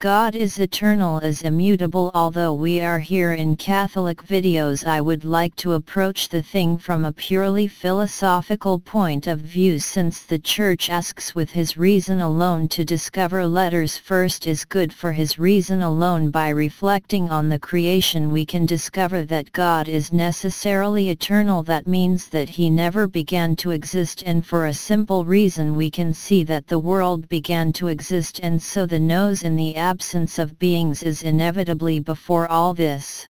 God is eternal is immutable. Although we are here in Catholic videos, I would like to approach the thing from a purely philosophical point of view, since the Church asks with his reason alone to discover letters first is good for his reason alone. By reflecting on the creation we can discover that God is necessarily eternal. That means that he never began to exist, and for a simple reason we can see that the world began to exist, and so the nose in the absence of beings is inevitably before all this.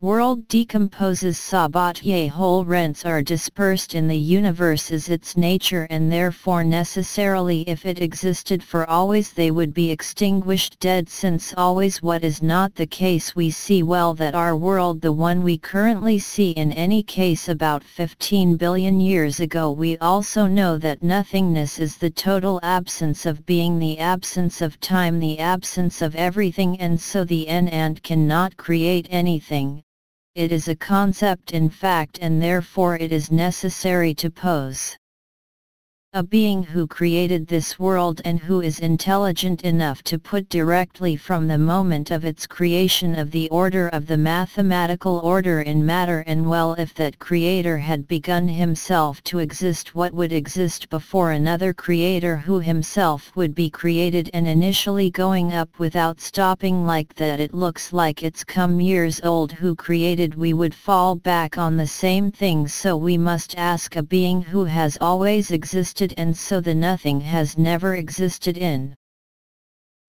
World decomposes. Sabatier whole rents are dispersed in the universe is its nature, and therefore necessarily if it existed for always they would be extinguished, dead. Since always what is not the case, we see well that our world, the one we currently see, in any case about 15 billion years ago, we also know that nothingness is the total absence of being, the absence of time, the absence of everything, and so the and cannot create anything. It is a concept in fact, and therefore it is necessary to pose a being who created this world and who is intelligent enough to put directly from the moment of its creation of the order of the mathematical order in matter. And well, if that creator had begun himself to exist, what would exist before another creator who himself would be created and initially going up without stopping like that? It looks like it's come years old. Who created? We would fall back on the same thing, so we must ask a being who has always existed, and so the nothing has never existed in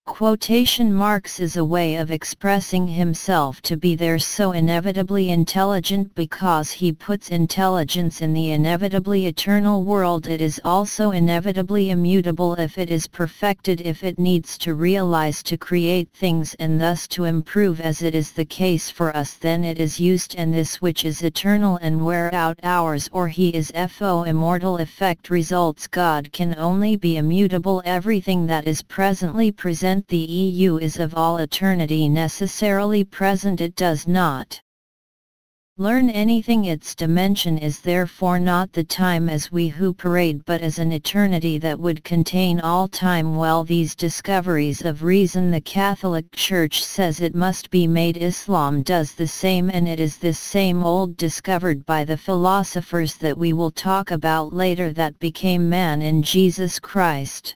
quotation marks is a way of expressing himself to be there, so inevitably intelligent because he puts intelligence in the inevitably eternal world. It is also inevitably immutable if it is perfected, if it needs to realize to create things and thus to improve, as it is the case for us, then it is used, and this which is eternal and wear out ours, or he is immortal. Effect results. God can only be immutable. Everything that is presently present, the EU is of all eternity necessarily present. It does not learn anything. Its dimension is therefore not the time as we who parade, but as an eternity that would contain all time. Well, these discoveries of reason the Catholic Church says it must be made. Islam does the same, and it is this same old discovered by the philosophers that we will talk about later that became man in Jesus Christ.